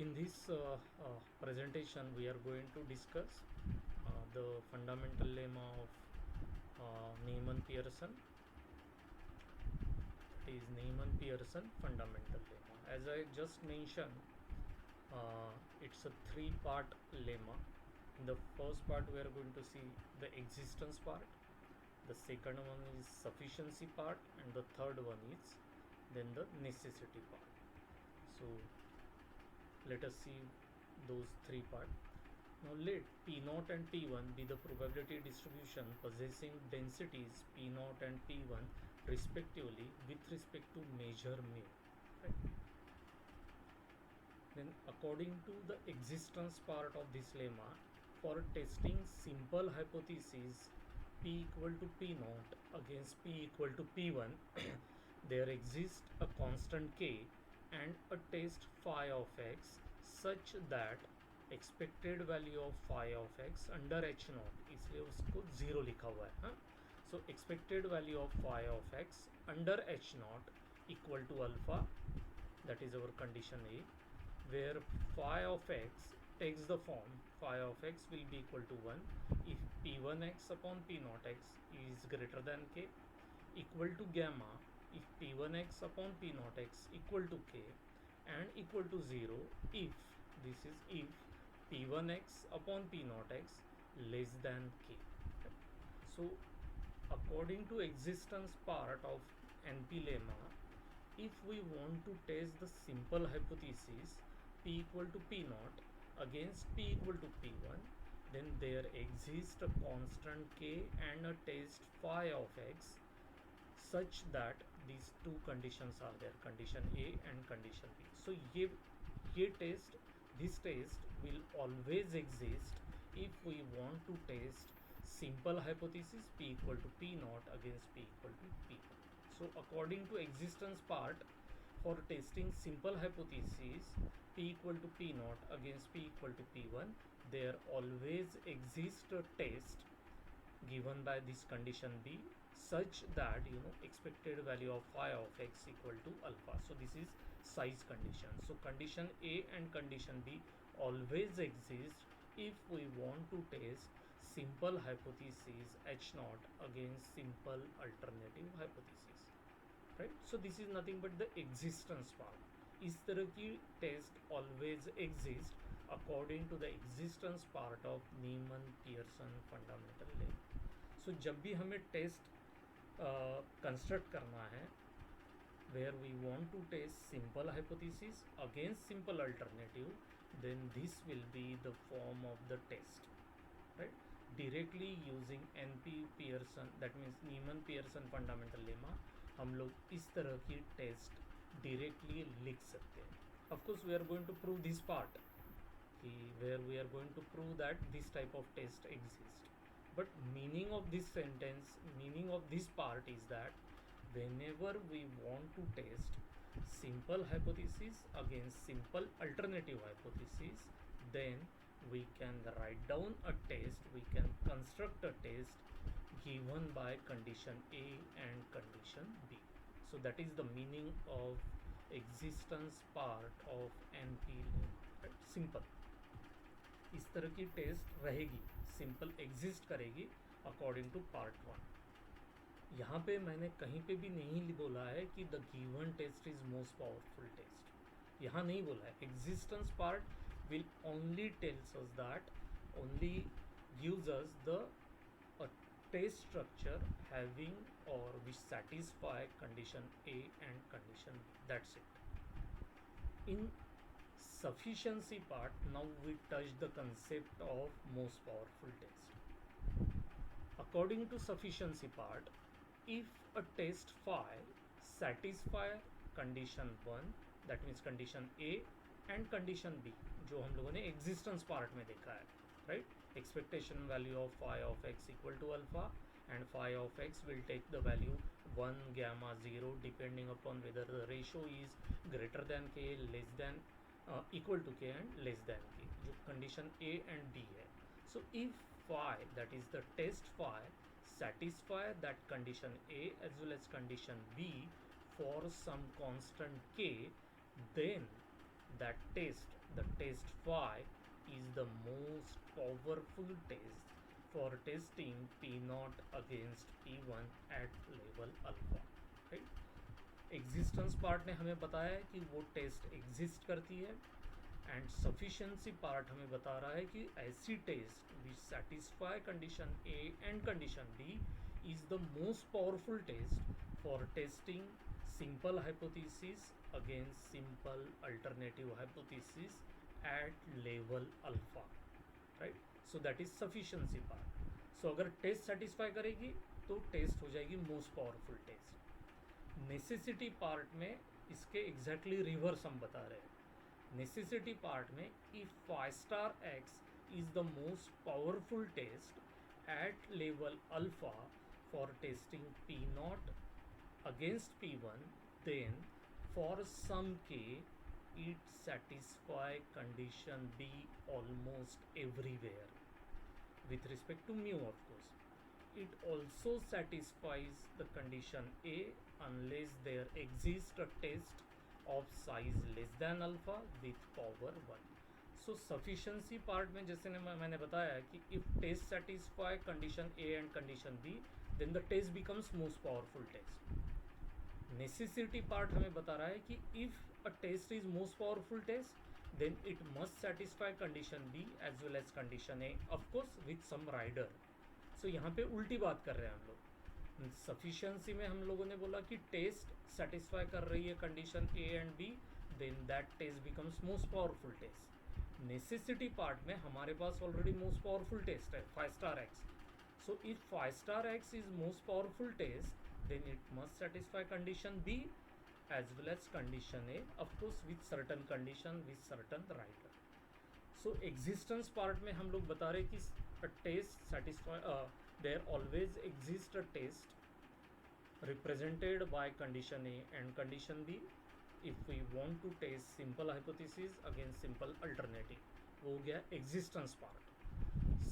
In this presentation, we are going to discuss the fundamental lemma of Neyman-Pearson. It is Neyman-Pearson fundamental lemma. As I just mentioned, it's a three-part lemma. In the first part, we are going to see the existence part. The second one is sufficiency part, and the third one is then the necessity part. So let us see those three parts. Now let P0 and P1 be the probability distribution possessing densities P0 and P1 respectively with respect to measure mu. Right? Then according to the existence part of this lemma, for testing simple hypotheses P equal to P0 against P equal to P1, there exists a constant K and a test phi of x such that expected value of phi of x under H naught, इसलिए उसको zero लिखा हुआ है. हाँ, so expected value of phi of x under H naught equal to alpha, that is our condition A, where phi of x takes the form phi of x will be equal to 1 if p1x upon p0x is greater than k, equal to gamma if p1x upon p0x equal to k, and equal to 0 if this is if p1x upon p0x less than k. So according to existence part of NP lemma, if we want to test the simple hypothesis p equal to p0 against p equal to p1, then there exists a constant k and a test phi of x such that these two conditions are there, condition A and condition B. So this test will always exist if we want to test simple hypothesis P equal to P0 against P equal to P1. So according to existence part, for testing simple hypotheses P equal to P0 against P equal to P1, there always exists a test given by this condition B such that expected value of phi of x equal to alpha. So this is size condition. So condition A and condition B always exist if we want to test simple hypothesis H0 against simple alternative hypothesis, right? So this is nothing but the existence part. इस तरह की test always exist according to the existence part of Neyman Pearson fundamental lemma. So जब भी हमें test construct करना है where we want to test simple hypothesis against simple alternative, then this will be the form of the test, right? Directly using NP Pearson, that means Neyman Pearson fundamental lemma, हम लोग इस तरह की test directly लिख सकते हैं. Of course we are going to prove this part कि where we are going to prove that this type of test exist. But meaning of this sentence, meaning of this part is that whenever we want to test simple hypothesis against simple alternative hypothesis, then we can write down a test, we can construct a test given by condition A and condition B. So that is the meaning of existence part of NP lemma, right? Simple इस तरह की test रहेगी, simple exist करेगी according two part 1. यहाँ पे मैंने कहीं पे भी नहीं बोला है कि the given test is most powerful test, यहाँ नहीं बोला है. Existence part will only tells us that, only gives us the test structure having और which satisfy condition A and condition B, that's it. In sufficiency part, now we touch the concept of most powerful test. According to sufficiency part, if a test phi satisfy condition 1, that means condition A and condition B, जो हम लोगों ने existence part में देखा है, right? Expectation value of phi of x equal to alpha and phi of x will take the value 1, gamma, 0 depending upon whether the ratio is greater than k, less than equal to k and less than k, जो condition A and B है. So if phi, that is the test phi, satisfy that condition A as well as condition B for some constant k, then that test the test phi is the most powerful test for testing P naught against P1 at level alpha, right? Existence part ने हमें बताया है कि वो test exist करती है, and sufficiency part हमें बता रहा है कि ऐसी test which satisfy condition A and condition B is the most powerful test for testing simple hypothesis against simple alternative hypothesis at level alpha, right? So that is sufficiency part. So अगर test satisfy करेगी तो test हो जाएगी most powerful test. Necessity part में इसके exactly reverse हम बता रहे हैं। नेसेसिटी पार्ट में if five star x is the most powerful test at level alpha for testing P naught against P1, then for some K it satisfy condition B almost everywhere with respect to mu, of course. It also satisfies the condition A unless there exists a test of size less than alpha with power 1. So sufficiency part में जैसे मैंने बताया कि if test satisfy condition A and condition B, then the test becomes most powerful test. Necessity part हमें बता रहा है कि if a test is most powerful test then it must satisfy condition B as well as condition A, of course with some rider. So यहाँ पे उल्टी बात कर रहे हैं हम लोग। सफिशिएंसी में हम लोगों ने बोला कि टेस्ट सेटिस्फाई कर रही है condition A and B, then that test becomes most powerful test. Necessity part में हमारे पास ऑलरेडी मोस्ट पावरफुल टेस्ट है five star x. So if five star x is most powerful test then it must satisfy condition B as well as condition A, of course with certain condition with certain rider. So existence part में हम लोग बता रहे कि a test satisfy there always exist a test represented by condition A and condition B if we want to test simple hypothesis against simple alternative. वो हो गया existence part.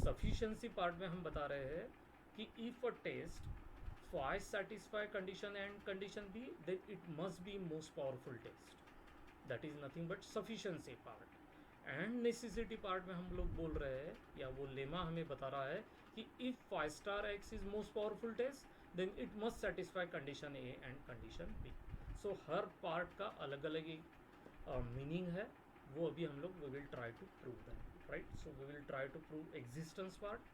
Sufficiency part में हम बता रहे हैं कि if a test phi satisfy condition and condition B, then it must be most powerful test. That is nothing but sufficiency part. And necessity part में हम लोग बोल रहे हैं या वो लेमा हमें बता रहा है कि if phi star x is most powerful test, then it must satisfy condition A and condition B. So her part का अलग अलग meaning है, वो अभी हम लोग we will try to prove that, right? So we will try to prove existence part,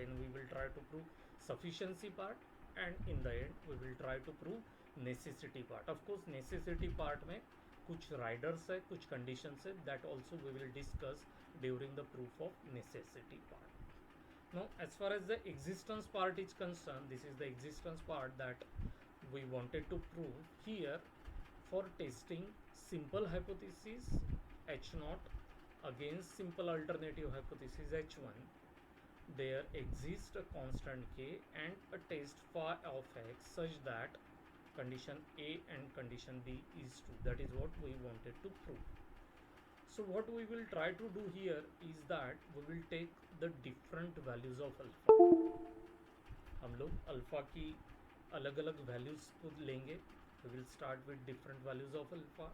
then we will try to prove sufficiency part, and in the end we will try to prove necessity part. Of course necessity part में कुछ riders है, कुछ conditions है, that also we will discuss during the proof of necessity part. Now as far as the existence part is concerned, this is the existence part that we wanted to prove here for testing simple hypothesis H0 against simple alternative hypothesis H1. There exists a constant k and a test phi of x such that condition A and condition B is true. That is what we wanted to prove. So what we will try to do here is that we will take the different values of alpha. हम लोग alpha की अलग अलग values को लेंगे. We will start with different values of alpha.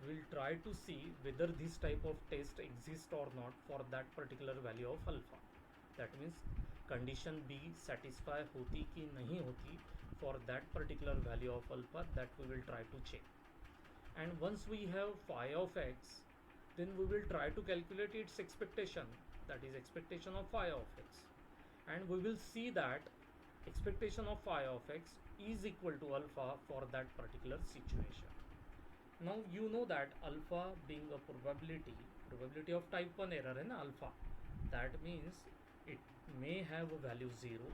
We will try to see whether this type of test exists or not for that particular value of alpha. That means condition B satisfy होती कि नहीं होती for that particular value of alpha, that we will try to check. And once we have phi of x, then we will try to calculate its expectation, that is expectation of phi of x, and we will see that expectation of phi of x is equal to alpha for that particular situation. Now you know that alpha being a probability of type 1 error है ना alpha, that means it may have a value 0,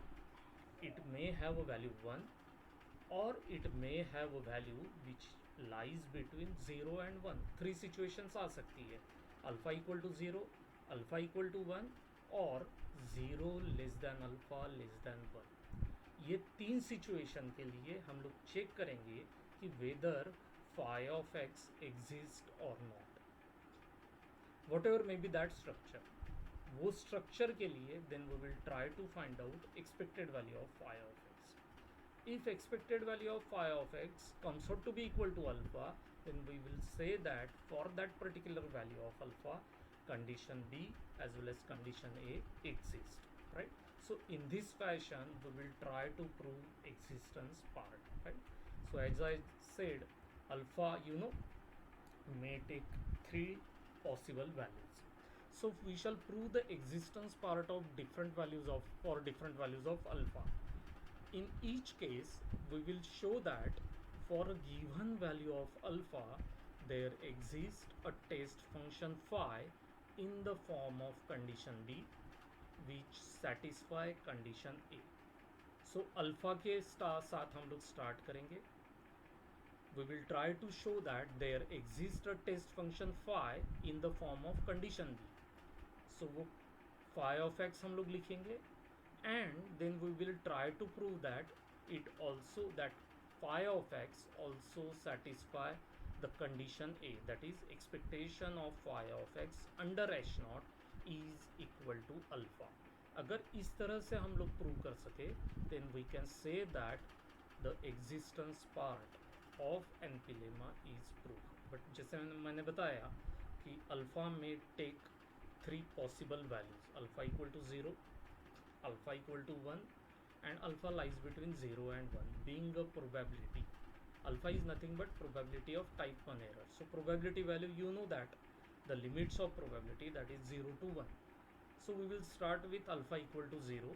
it may have a value 1, or it may have a value which lies between 0 and 1. Three situations आ सकती है, alpha equal to 0, alpha equal to 1, और 0 less than alpha less than 1. ये तीन situation के लिए हम लोग check करेंगे कि whether phi of x exists or not. Whatever may be that structure, वो स्ट्रक्चर के लिए then we will try to find out expected value of phi of x. If expected value of phi of x comes out to be equal to alpha, then we will say that for that particular value of alpha, condition B as well as condition A exist, right? So in this fashion we will try to prove existence part, right? So as I said, alpha, may take three possible values. So we shall prove the existence part of different values of for different values of alpha. In each case, we will show that for a given value of alpha, there exists a test function phi in the form of condition B which satisfy condition A. So alpha के साथ हम लोग start करेंगे. We will try to show that there exists a test function phi in the form of condition B. So वो phi of x हम लोग लिखेंगे, and then we will try to prove that phi of x also satisfy the condition A, that is expectation of phi of x under h naught is equal to alpha. अगर इस तरह से हम लोग prove कर सके, then we can say that the existence part of NP lemma is proved. But जैसे मैंने बताया कि अल्फा में take three possible values: alpha equal to 0, alpha equal to 1, and alpha lies between 0 and 1, being a probability. Alpha is nothing but probability of type 1 error. So probability value, you know that the limits of probability, that is 0 to 1. So we will start with alpha equal to 0.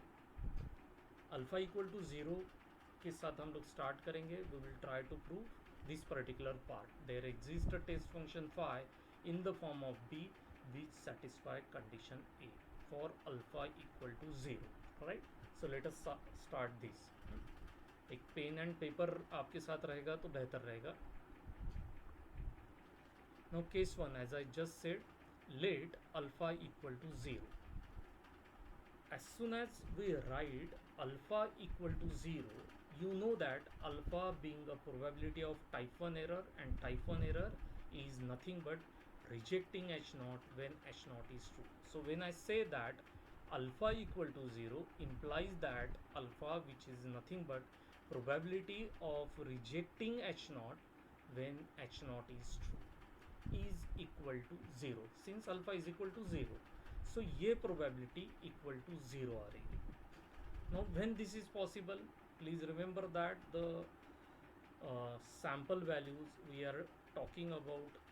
Alpha equal to 0 के साथ हम लोग start करेंगे. We will try to prove this particular part. There exists a test function phi in the form of B which satisfy condition A for alpha equal to 0. Right? So let us start this. एक pen and paper आपके साथ रहेगा तो बेहतर रहेगा. Now case 1, as I just said, let alpha equal to 0. As soon as we write alpha equal to 0, you know that alpha being a probability of type 1 error, and type 1 error is nothing but rejecting h naught when h naught is true. So when I say that alpha equal to 0 implies that alpha, which is nothing but probability of rejecting h naught when h naught is true, is equal to 0. Since alpha is equal to 0, so ये probability equal to 0 आ रही है. Now when this is possible, please remember that the sample values, we are talking about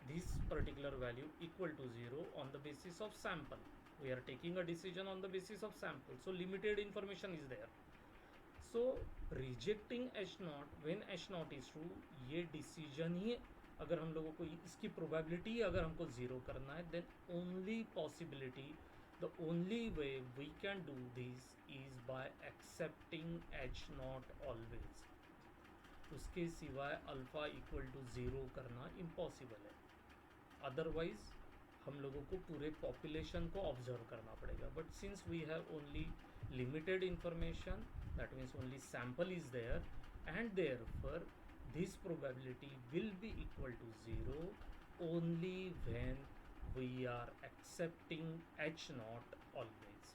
this particular value equal to 0 on the basis of sample. We are taking a decision on the basis of sample, so limited information is there. So rejecting h naught when h naught is true, ये decision ही, अगर हम लोगों को इसकी probability अगर हमको zero करना है, then only possibility, the only way we can do this is by accepting h naught always. उसके सिवाय अल्फ़ा इक्वल टू ज़ीरो करना इम्पॉसिबल है. अदरवाइज हम लोगों को पूरे पॉपुलेशन को ऑब्जर्व करना पड़ेगा. But since we have only limited information, that means only sample is there, and therefore this probability will be equal to 0 only when we are accepting h naught always.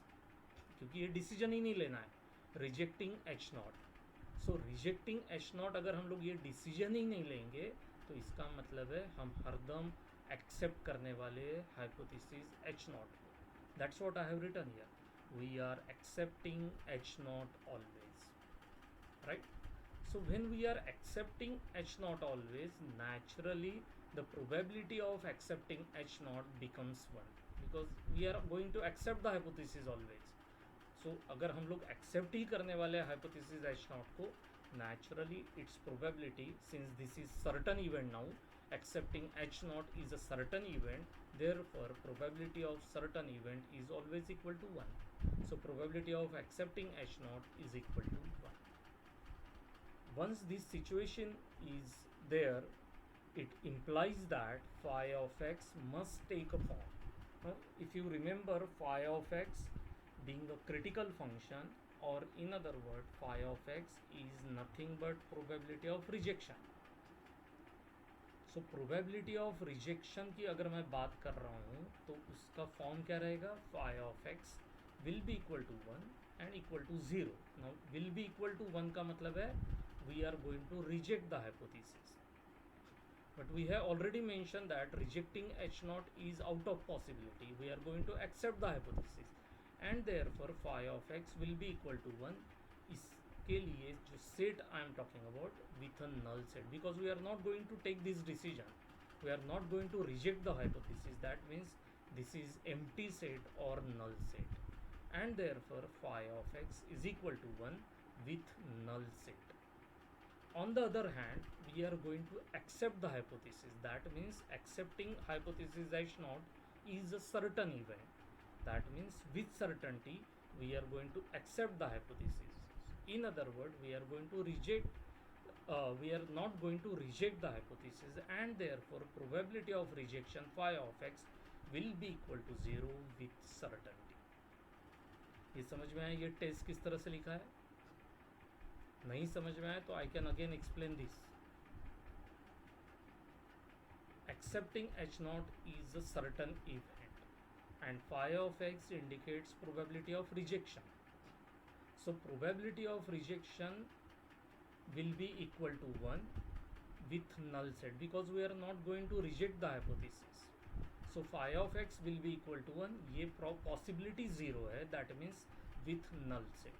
क्योंकि ये decision ही नहीं लेना है, rejecting h naught. सो rejecting h naught अगर हम लोग ये decision ही नहीं लेंगे, तो इसका मतलब है हम हरदम एक्सेप्ट करने वाले हाइपोथेसिस h naught को. That's what I have written here. We are accepting h naught always, right? So when we are accepting h naught always, naturally the probability of accepting h naught becomes 1, because we are going to accept the hypothesis always. So अगर हम लोग accept ही करने वाले hypothesis h naught को, naturally its probability, since this is certain event now, accepting h naught is a certain event, therefore probability of certain event is always equal to 1. So probability of accepting h naught is equal to 1. Once this situation is there, it implies that phi of x must take a form. Now, if you remember phi of x being a critical function, or in other words, phi of x is nothing but probability of rejection. So probability of rejection की अगर मैं बात कर रहा हूँ, तो उसका form क्या रहेगा? phi of x will be equal to 1 and equal to 0. Now will be equal to 1 का मतलब है we are going to reject the hypothesis. But we have already mentioned that rejecting h naught is out of possibility. We are going to accept the hypothesis, and therefore phi of x will be equal to 1. इसके लिए जो set I am talking about with a null set, because we are not going to take this decision, we are not going to reject the hypothesis. That means this is empty set or null set, and therefore phi of x is equal to 1 with null set. On the other hand, we are going to accept the hypothesis. That means accepting hypothesis h naught is a certain event. That means with certainty we are going to accept the hypothesis. In other words, we are going to reject, we are not going to reject the hypothesis, and therefore probability of rejection phi of x will be equal to 0 with certainty. ये समझ में आया ये test किस तरह से लिखा है? नहीं समझ में आया तो I can again explain this. Accepting h naught is a certain event, and phi of x indicates probability of rejection. So probability of rejection will be equal to 1 with null set, because we are not going to reject the hypothesis. So phi of x will be equal to 1. ये possibility 0 है, that means with null set.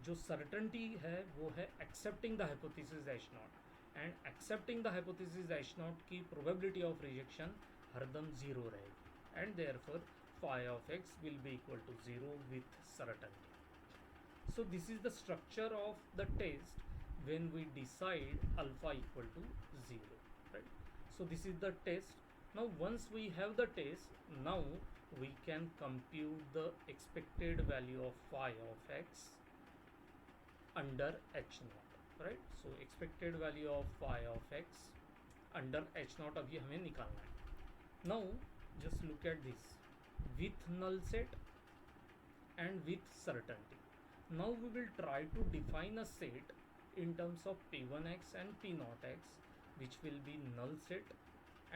जो certainty है वो है accepting the hypothesis h naught, and accepting the hypothesis h naught की probability of rejection हरदम 0 रहेगी, and therefore phi of x will be equal to 0 with certainty. So this is the structure of the test when we decide alpha equal to 0, right? So this is the test. Now once we have the test, now we can compute the expected value of phi of x under h naught, right? So expected value of phi of x under h naught अभी हमें निकालना है. Now just look at this with null set and with certainty. Now we will try to define a set in terms of p1x and p0x, which will be null set,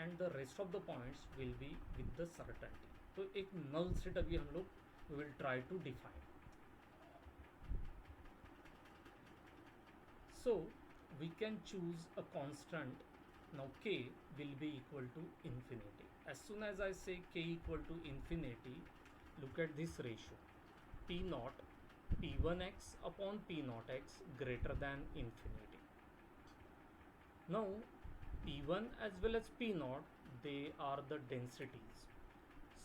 and the rest of the points will be with the certainty. तो एक null set अभी हम लोग we will try to define. So we can choose a constant. Now k will be equal to infinity. As soon as I say k equal to infinity, look at this ratio. P naught p1x upon p0x greater than infinity. Now p1 as well as p0, they are the densities.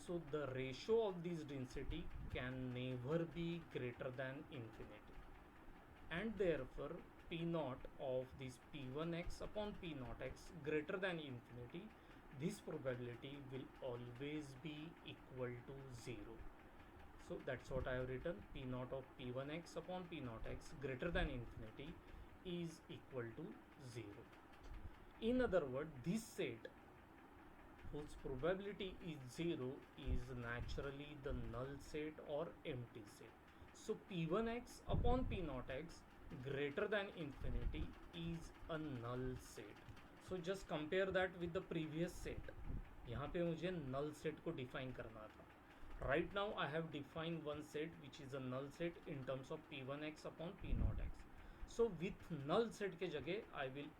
So the ratio of these density can never be greater than infinity, and therefore p naught of this p1x upon p0x greater than infinity, this probability will always be equal to 0. So that's what I have written. P naught of p1x upon p0x greater than infinity is equal to 0. In other words, this set whose probability is 0 is naturally the null set or empty set. So p1x upon p0x greater than infinity is a null set. So just compare that with the previous set. यहाँ पे मुझे null set को define करना था. Right now I have defined one set which is a null set in terms of p1x upon p0x. So with null set के जगह I will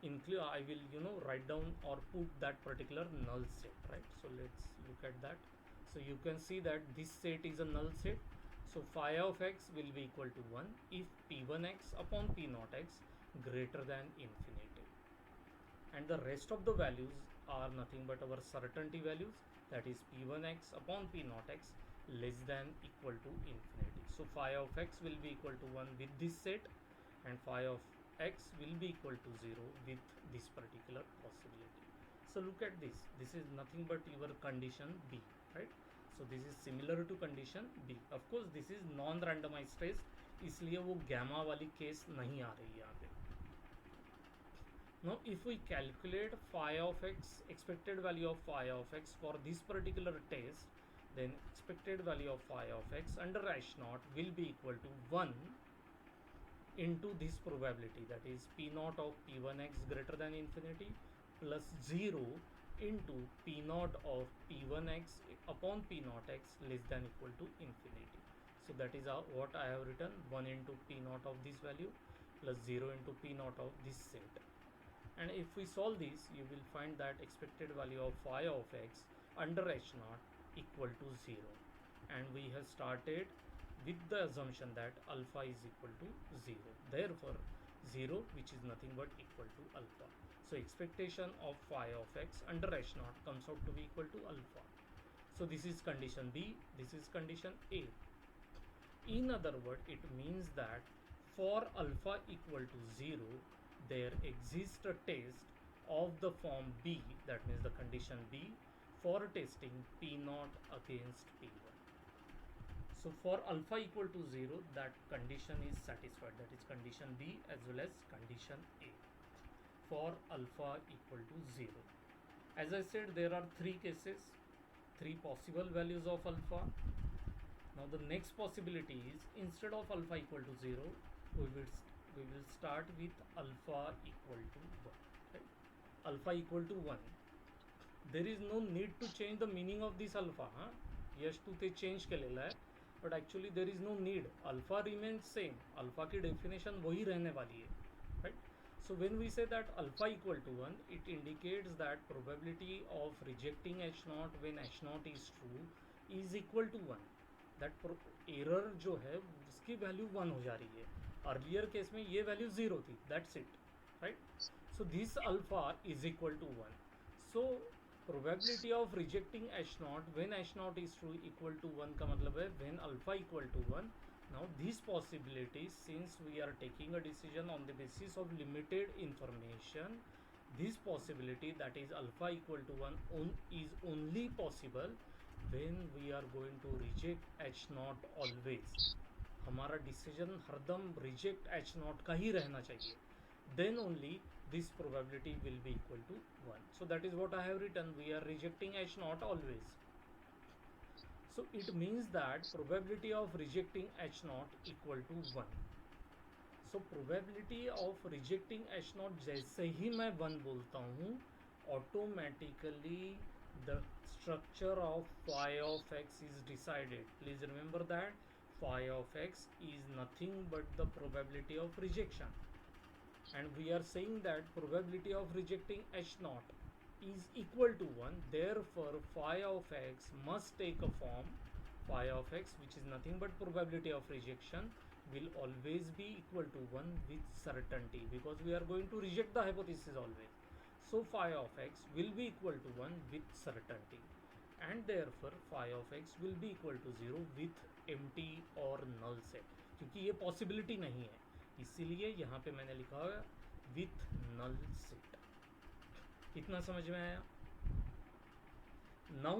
include, I will write down or put that particular null set, right? So let's look at that. So you can see that this set is a null set. So phi of x will be equal to 1 if p1x upon p0x greater than infinity, and the rest of the values are nothing but our certainty values, that is p1x upon p0x less than equal to infinity. So phi of x will be equal to 1 with this set, and phi of x will be equal to 0 with this particular possibility. So look at this, this is nothing but your condition B, right? So this is similar to condition B. Of course this is non randomized test, इसलिए वो gamma वाली case नहीं आ रही है यहाँ पे. Now if we calculate phi of x, expected value of phi of x for this particular test, then expected value of phi of x under h naught will be equal to 1 into this probability, that is p naught of p1x greater than infinity plus 0 into p naught of p1x upon p naught x less than equal to infinity. So that is what I have written, 1 into p naught of this value plus 0 into p naught of this set. And if we solve this, you will find that expected value of phi of x under h naught equal to 0. And we have started with the assumption that alpha is equal to 0. Therefore, 0, which is nothing but equal to alpha. So expectation of phi of x under h naught comes out to be equal to alpha. So this is condition B, this is condition A. In other words, it means that for alpha equal to 0, there exists a test of the form B, that means the condition B, for testing P naught against P1. So for alpha equal to 0, that condition is satisfied, that is condition B as well as condition A for alpha equal to 0. As I said, there are three cases, three possible values of alpha. Now the next possibility is, instead of alpha equal to 0, we will start with alpha equal to 1. Right? Alpha equal to 1. There is no need to change the meaning of this alpha. Yes, to ते change केलेला है, but actually there is no need. Alpha remains same. Alpha की definition वही रहने वाली है. Right? So when we say that alpha equal to 1, it indicates that probability of rejecting h naught when h naught is true is equal to 1. That error जो है उसकी value 1 हो जा रही है. अर्लियर केस में ये वैल्यू 0 थी, that's it. Right? So this alpha is equal to 1. So probability of rejecting H naught when H naught is true equal to 1 का मतलब है when alpha equal to 1. Now this possibility, since we are taking a decision on the basis of limited information, this possibility, that is alpha equal to 1, is only possible when we are going to reject h naught always. हमारा decision हरदम reject h naught का ही रहना चाहिए. Then only this probability will be equal to 1. So that is what I have written. We are rejecting h naught always. So it means that probability of rejecting h naught equal to 1. So probability of rejecting h naught जैसे ही मैं 1 बोलता हूँ, automatically the structure of phi of x is decided. Please remember that phi of x is nothing but the probability of rejection, and we are saying that probability of rejecting h naught is equal to 1. Therefore phi of x must take a form, phi of x, which is nothing but probability of rejection, will always be equal to 1 with certainty, because we are going to reject the hypothesis always. So phi of x will be equal to 1 with certainty, and therefore phi of x will be equal to 0 with empty or null set, क्योंकि ये possibility नहीं है, इसीलिए यहाँ पे मैंने लिखा है with null set. इतना समझ में आया? Now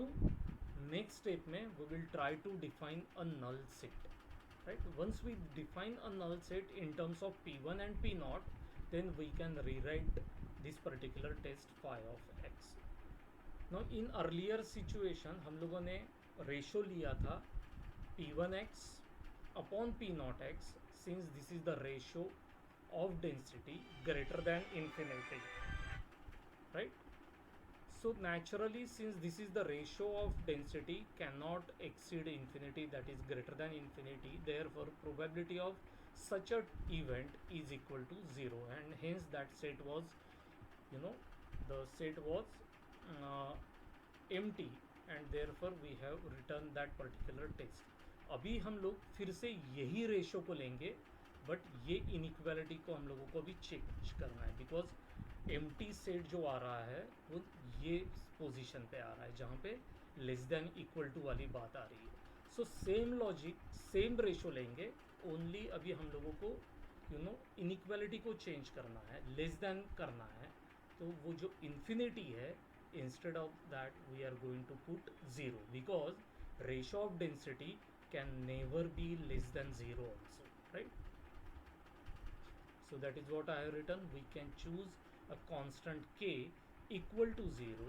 next step में we will try to define a null set. Right? Once we define a null set in terms of P1 and P0, then we can rewrite this particular test phi of x. Now in earlier situation हम लोगों ने ratio लिया था P1x upon P0x, since this is the ratio of density greater than infinity. Right? So naturally, since this is the ratio of density cannot exceed infinity, that is greater than infinity, therefore probability of such a event is equal to 0, and hence that set was, the set was empty, and therefore we have written that particular test. अभी हम लोग फिर से यही ratio को लेंगे, but ये inequality को हम लोगों को भी चेक करना है, बिकॉज एम्प्टी सेट जो आ रहा है वो ये पोजीशन पे आ रहा है जहाँ पे लेस देन इक्वल टू वाली बात आ रही है. So same logic, same ratio लेंगे, ओनली अभी हम लोगों को इनइक्वालिटी को चेंज करना है, लेस देन करना है. तो वो जो इन्फिनिटी है, instead of that we are going to put 0, because ratio of density can never be less than 0 also. Right? So that is what I have written. We can choose a constant k equal to 0,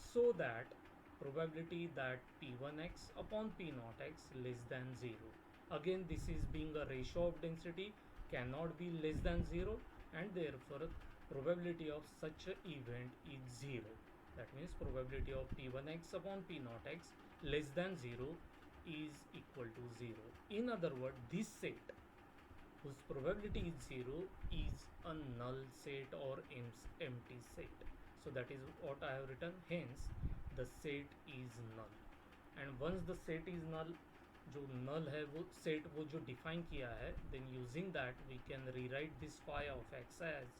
so that probability that P1x upon P0x less than 0. Again, this is being a ratio of density, cannot be less than 0, and therefore probability of such an event is 0. That means probability of P1x upon P0x less than 0 is equal to 0. In other words, this set whose probability is 0 is a null set or empty set. So that is what I have written. Hence the set is null, and once the set is null, जो null है वो set वो जो define किया है, then using that we can rewrite this phi of x as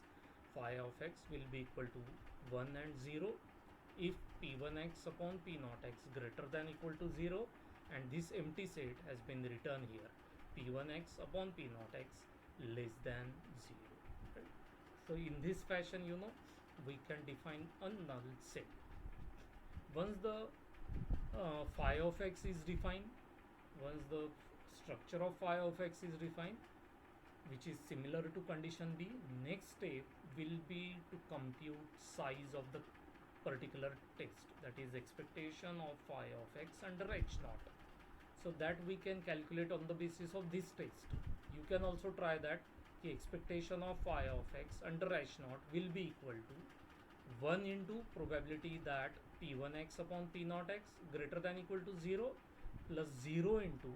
phi of x will be equal to 1 and 0 if p1x upon p0 x greater than equal to 0, and this empty set has been written here, p1x upon p0 x less than 0. Right? So in this fashion, you know, we can define a null set. Once the phi of x is defined, once the structure of phi of x is defined, which is similar to condition B, next step will be to compute size of the particular test, that is expectation of phi of x under h naught, so that we can calculate on the basis of this test. You can also try that the expectation of phi of x under h naught will be equal to 1 into probability that p1x upon p0 x greater than equal to 0 plus 0 into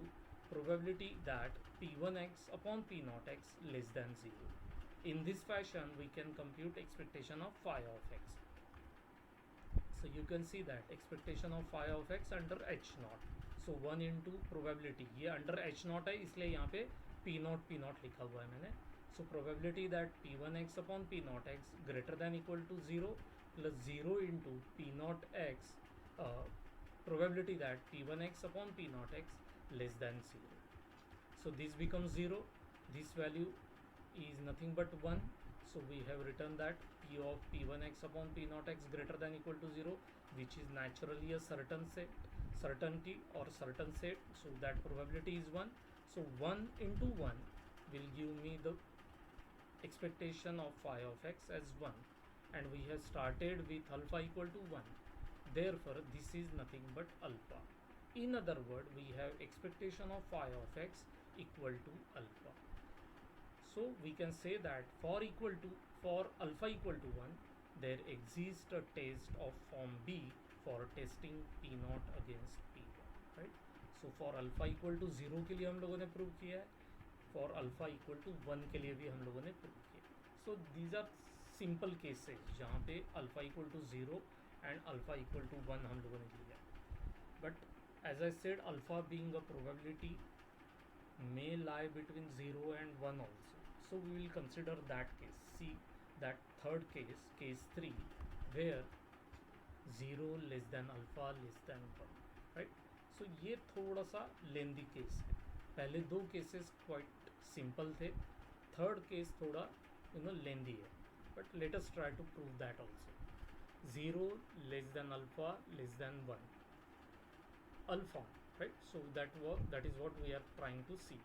probability that p1x upon p0 x less than 0. In this fashion we can compute expectation of phi of x. So you can see that expectation of phi of x under h naught, so 1 into probability, ये under h naught है इसलिए यहाँ पे p0 लिखा हुआ है मैंने. So probability that p1x upon p0 x greater than equal to 0 plus 0 into p0 x probability that p1x upon p0 x less than 0. So this becomes 0. This value is nothing but 1. So we have written that p of p1x upon p0 x greater than equal to 0, which is naturally a certainty or certain set. So that probability is 1. So 1 into 1 will give me the expectation of phi of x as 1, and we have started with alpha equal to 1. Therefore this is nothing but alpha. In other words, we have expectation of phi of x equal to alpha. So we can say that for alpha equal to 1, there exists a test of form B for testing p0 against p1, right? So for alpha equal to 0 के लिए हम लोगों ने prove किया है, for alpha equal to 1 के लिए भी हम लोगों ने प्रूव किया. So these are simple cases जहाँ पे alpha equal to 0 and alpha equal to 1 हम लोगों ने लिया. But as I said, alpha being a probability may lie between 0 and 1 also. So we will consider that case. See that third case, case 3, where 0 less than alpha less than 1, right? So ये थोड़ा सा लेंदी case है. पहले दो cases quite simple थे, third case थोड़ा lengthy है, but let us try to prove that also. 0 less than alpha less than 1, alpha, right? So that is what we are trying to see.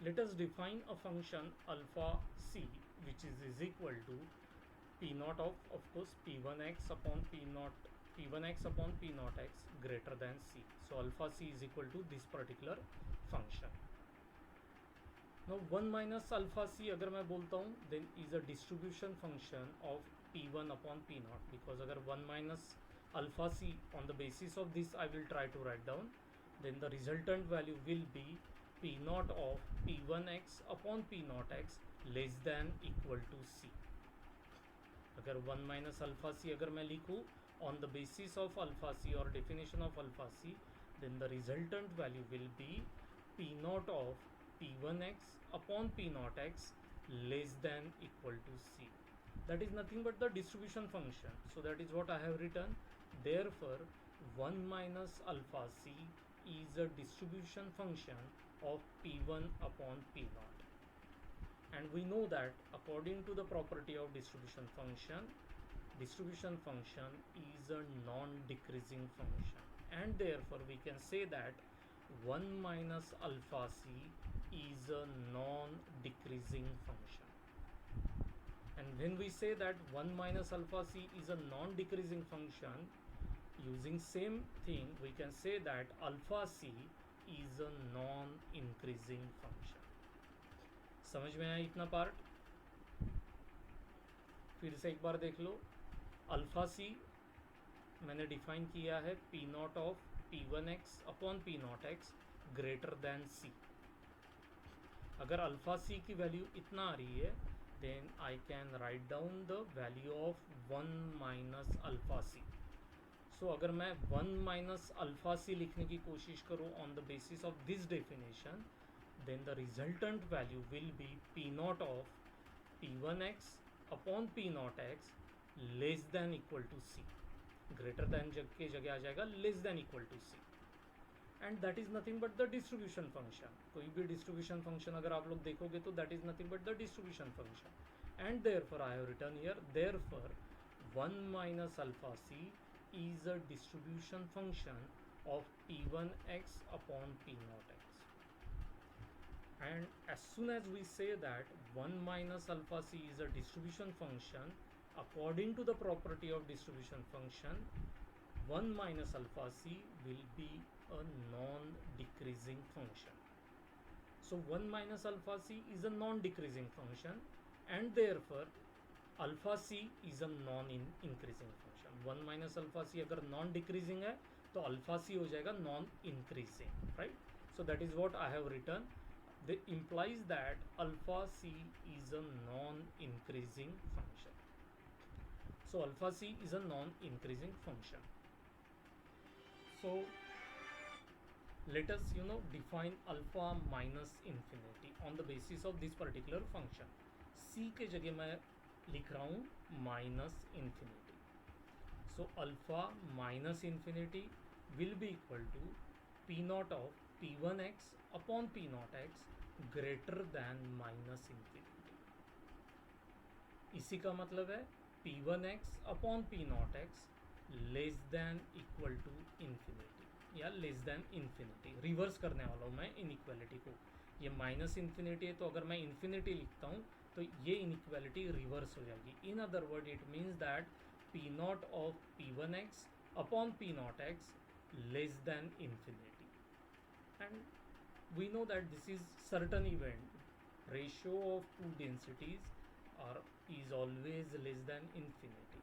Let us define a function alpha c, which is equal to p0 of course p1x upon p1x upon p0 x greater than c. So alpha c is equal to this particular function. Now 1 minus alpha c अगर मैं बोलता हूँ, then is a distribution function of p1 upon p0, because अगर 1 minus alpha c on the basis of this I will try to write down, then the resultant value will be p0 of p1x upon p0 x less than equal to c. अगर 1 minus alpha c अगर मैं लिखूँ on the basis of alpha c or definition of alpha c, then the resultant value will be p0 of p1x upon p0 x less than equal to c. That is nothing but the distribution function. So that is what I have written. Therefore 1 minus alpha c is a distribution function of p1 upon p0, and we know that according to the property of distribution function is a non-decreasing function, and therefore we can say that 1 minus alpha c is a non-decreasing function. And when we say that 1 minus alpha c is a non-decreasing function, using same thing we can say that alpha c is a non-increasing function. समझ में आया इतना part? फिर से एक बार देख लो. Alpha सी मैंने define किया है P not of p1x upon p0 x greater than c. अगर अल्फ़ा सी की वैल्यू इतना आ रही है then I can write down the value of 1 minus alpha C. So अगर मैं 1 माइनस अल्फ़ा सी लिखने की कोशिश करूँ on the basis of this definition, then the resultant value will be P naught of P1x upon P naught x less than equal to C. Greater than के जगह आ जाएगा less than equal to C, and that is nothing but the distribution function. कोई भी distribution function अगर आप लोग देखोगे तो that is nothing but the distribution function. And therefore I have written here therefore 1 minus alpha C is a distribution function of P1x upon P naught x. And as soon as we say that 1 minus alpha c is a distribution function, according to the property of distribution function, 1 minus alpha c will be a non-decreasing function. So 1 minus alpha c is a non-decreasing function, and therefore alpha C is a non increasing function. 1 minus alpha C अगर non decreasing है तो alpha C हो जाएगा non increasing, right. So that is what I have written. The implies that alpha C is a non increasing function. So alpha C is a non increasing function. So let us define alpha minus infinity on the basis of this particular function. C के जगह मैं लिख रहा हूँ minus infinity. So alpha minus infinity will be equal to P not of P one x upon P naught x greater than minus infinity. इसी का मतलब है P one x upon P naught x less than equal to infinity या less than infinity. Reverse करने वाला हूँ मैं inequality को. ये माइनस इन्फिनिटी है तो अगर मैं इन्फिनिटी लिखता हूँ तो ये इनइक्वालिटी रिवर्स हो जाएगी. In other word it means that P not of P one x upon P naught x less than infinity. And we know that this is certain event. Ratio of two densities are is always less than infinity.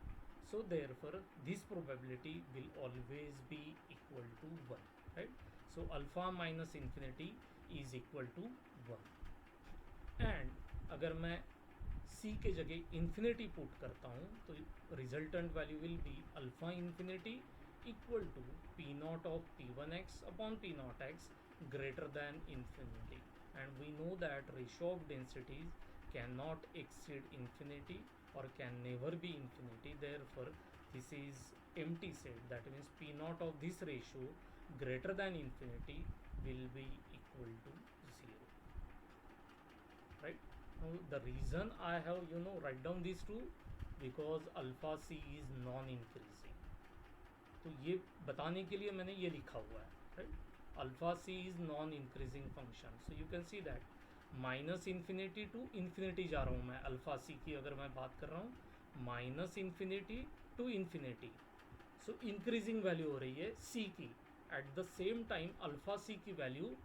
So therefore this probability will always be equal to 1, right. So alpha minus infinity is equal to 1. and अगर मैं c के जगह infinity put करता हूँ तो resultant value will be alpha infinity equal to p naught of p1x upon p naught x greater than infinity. And we know that ratio of densities cannot exceed infinity or can never be infinity. Therefore this is empty set. That means p naught of this ratio greater than infinity will be equal to 0, right. Now the reason I have write down these two because alpha c is non increasing. तो ये बताने के लिए मैंने ये लिखा हुआ है, right. Alpha C is non increasing function. So you can see that minus infinity to infinity जा रहा हूँ मैं. अल्फ़ा सी की अगर मैं बात कर रहा हूँ minus infinity to infinity, so increasing value हो रही है सी की. At the same time alpha C की वैल्यू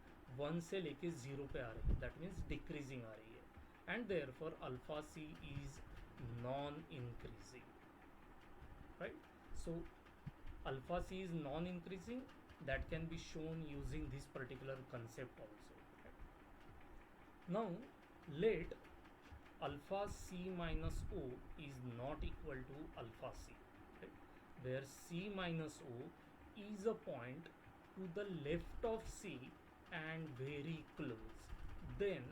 1 से लेके 0 पे आ रही है. दैट मीन्स डिक्रीजिंग आ रही है. And therefore alpha C is non increasing, right. So alpha C is non increasing. that can be shown using this particular concept also. Now let alpha c minus o is not equal to alpha c, right? Where c minus o is a point to the left of c and very close, then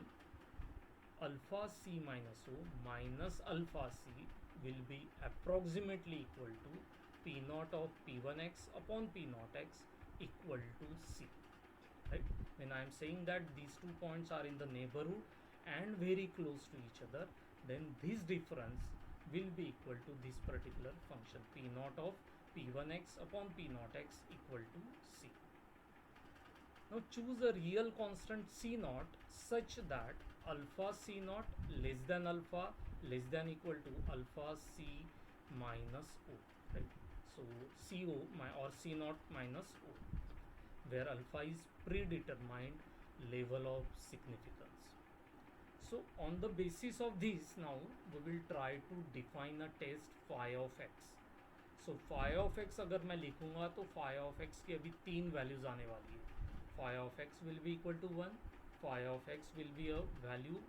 alpha c minus o minus alpha c will be approximately equal to p naught of p1x upon p naught x equal to c, right. When I am saying that these 2 points are in the neighborhood and very close to each other, then this difference will be equal to this particular function p naught of p1x upon p naught x equal to c. Now choose a real constant c naught such that alpha c naught less than alpha less than equal to alpha c minus o, right. So co or c naught minus o, where alpha is predetermined level of significance. So on the basis of this, now we will try to define a test phi of x. So phi of x अगर मैं लिखूंगा तो phi of x की अभी 3 values आने वाली है. phi of x will be equal to 1, phi of x will be a value,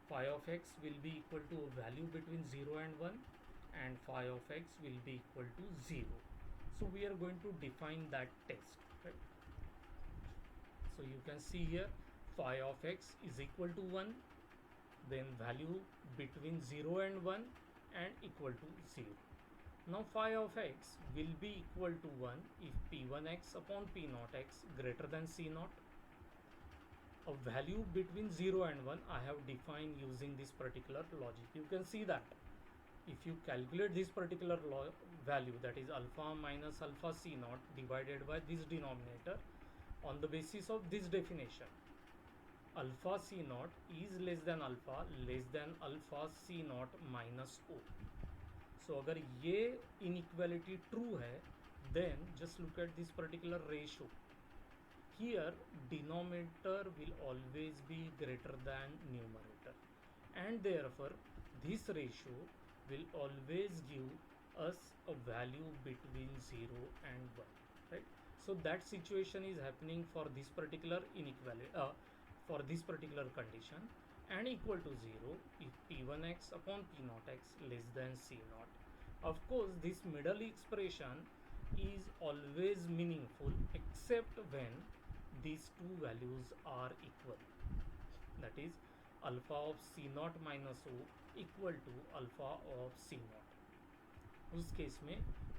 phi of x will be equal to a value between 0 and 1, and phi of x will be equal to 0. So we are going to define that test, right? So you can see here phi of x is equal to 1, then value between 0 and 1 and equal to 0. Now phi of x will be equal to 1 if p1x upon p0x greater than c0. A value between 0 and 1 I have defined using this particular logic. You can see that if you calculate this particular value, that is alpha minus alpha c0 divided by this denominator, on the basis of this definition, alpha c0 is less than alpha c0 minus o. So अगर ये inequality true है, then just look at this particular ratio. Here denominator will always be greater than numerator, and therefore this ratio will always give us a value between 0 and 1, right? So that situation is happening for this particular inequality, for this particular condition, and equal to 0 if p1x upon p0x less than c0. Of course this middle expression is always meaningful except when these two values are equal, that is alpha of c0 minus o equal to alpha of c0. उस case में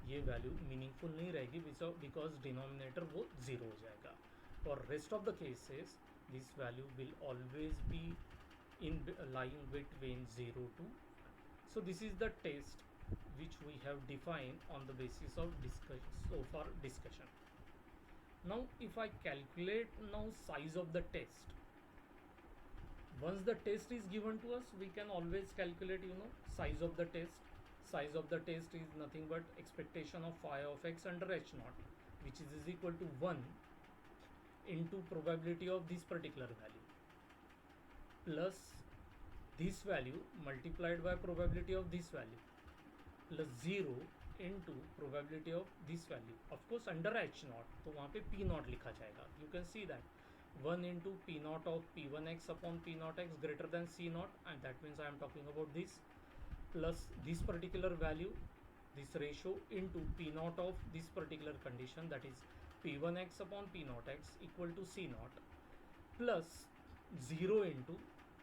ये value meaningful नहीं रहेगी because denominator वो zero हो जाएगा. For rest of the cases this value will always be in lying between 0 to. So this is the test which we have defined on the basis of discussion. Now if I calculate now size of the test, once the test is given to us, we can always calculate size of the test. Size of the test is nothing but expectation of phi of x under h naught, which is equal to 1 into probability of this particular value plus this value multiplied by probability of this value plus 0 into probability of this value, of course under h naught, तो वहाँ पे p naught लिखा जाएगा. You can see that 1 into p naught of p1x upon p naught x greater than c naught, and that means I am talking about this, plus this particular value, this ratio into p naught of this particular condition, that is p1x upon p naught x equal to c naught, plus 0 into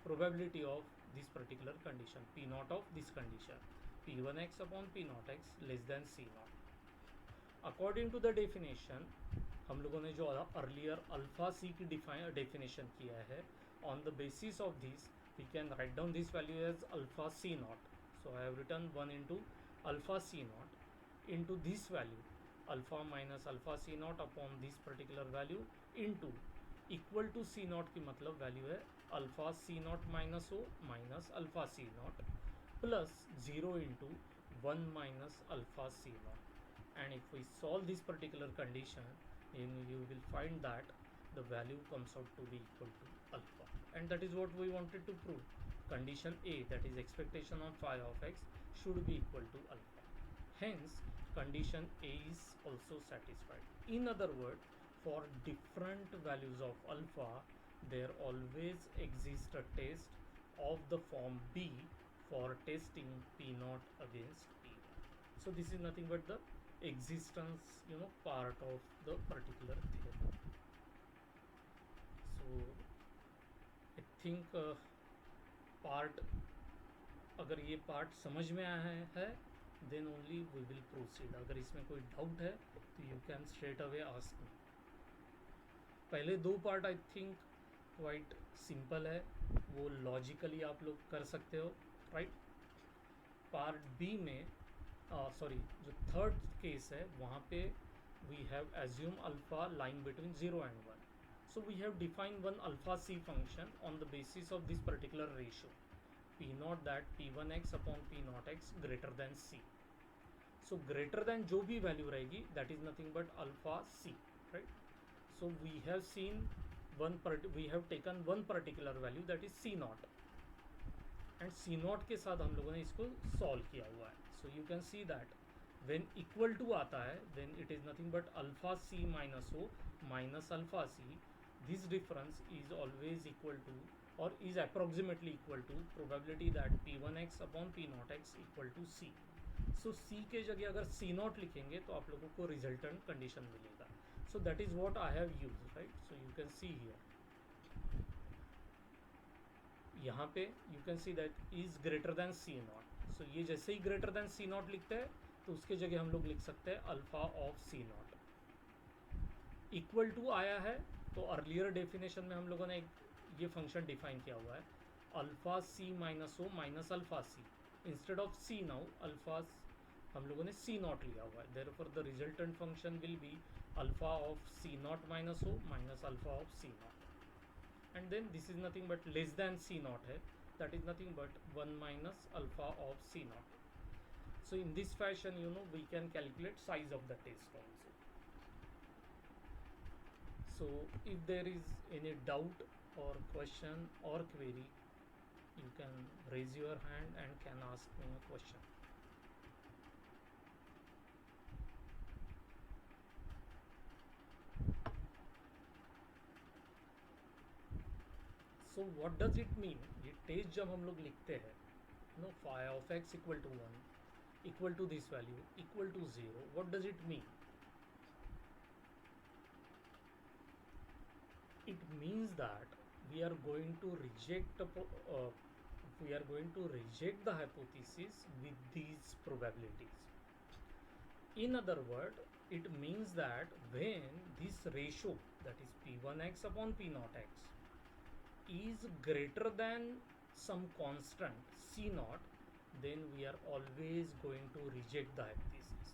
probability of this particular condition, p naught of this condition, p1x upon p naught x less than c naught. According to the definition हम लोगों ने जो earlier alpha सी की definition किया है, on the basis of this we can write down this value as alpha C naught. So I have written 1 into alpha C naught into this value alpha minus alpha C naught upon this particular value into equal to C naught की मतलब value है alpha C naught minus O minus alpha C naught plus 0 into 1 minus alpha c naught. And if we solve this particular condition, then you will find that the value comes out to be equal to alpha, and that is what we wanted to prove. Condition A, that is expectation of phi of x, should be equal to alpha. Hence condition A is also satisfied. In other words, for different values of alpha there always exists a test of the form B for testing p naught against p1. So this is nothing but the existence part of the particular theorem. So I think part, अगर ये part समझ में आया है then only we will proceed. अगर इसमें कोई doubt है तो you can straight away ask me. पहले दो part I think quite simple है, वो लॉजिकली आप लोग कर सकते हो, राइट. पार्ट बी में सॉरी जो थर्ड केस है वहाँ पे we have assume alpha lying between 0 and 1. So we have define one alpha C function on the basis of this particular ratio P naught that p1x upon p naught x greater than c. So greater than जो भी value रहेगी that is nothing but alpha C, right. So we have seen we have taken one particular value that is c naught, and c naught के साथ हम लोगों ने इसको solve किया हुआ है. सो you can see that when equal to आता है then it is nothing but alpha c minus o minus alpha c this difference is always equal to or is approximately equal to probability that P1x upon P0x equal to C. So C के जगह अगर C0 लिखेंगे तो आप लोगों को resultant condition मिलेगा. So that is what I have used, right. So you can see here, यहाँ पे you can see that is greater than C0. सो ये जैसे ही ग्रेटर देन C0 लिखते हैं तो उसके जगह हम लोग लिख सकते हैं alpha of C0. Equal to आया है तो अर्लियर डेफिनेशन में हम लोगों ने एक ये फंक्शन डिफाइन किया हुआ है, alpha C minus O minus alpha C. Instead of C now alpha हम लोगों ने C0 लिया हुआ है. Therefore the resultant function will be alpha of C0 minus O minus alpha of C0. And then this is nothing but less than C0 है, that is nothing but 1 minus alpha of C0. So in this fashion, you know, we can calculate size of the test also. So if there is any doubt or question or query, you can raise your hand and can ask me a question. So what does it mean? ये test जब हम लोग लिखते हैं, no, phi of x equal to 1 equal to this value equal to 0, what does it mean? It means that we are going to reject the hypothesis with these probabilities. In other word, it means that when this ratio, that is P1x upon P0x, is greater than some constant C0, then we are always going to reject the hypothesis.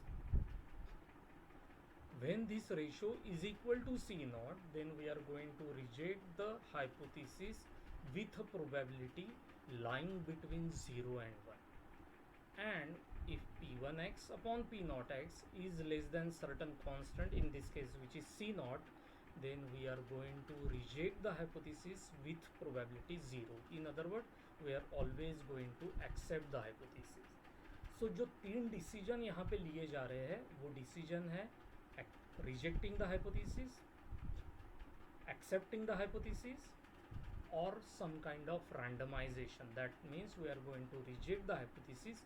When this ratio is equal to C0, then we are going to reject the hypothesis with a probability lying between 0 and 1. And if P1x upon P0x is less than certain constant, in this case which is C0, then we are going to reject the hypothesis with probability 0. In other words, we are always going to accept the hypothesis. So जो तीन decision यहाँ पे लिए जा रहे हैं वो decision है rejecting the hypothesis, accepting the hypothesis, or some kind of randomization. That means we are going to reject the hypothesis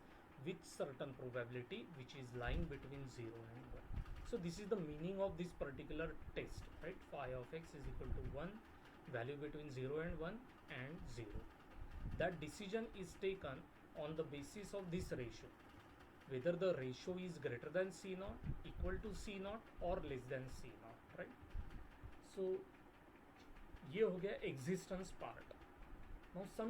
with certain probability which is lying between 0 and 1. So this is the meaning of this particular test, right? Phi of x is equal to 1, value between 0 and 1 and 0. That decision is taken on the basis of this ratio, whether the ratio is greater than C0, equal to C0 or less than C0, right? So ये हो गया existence part. Now some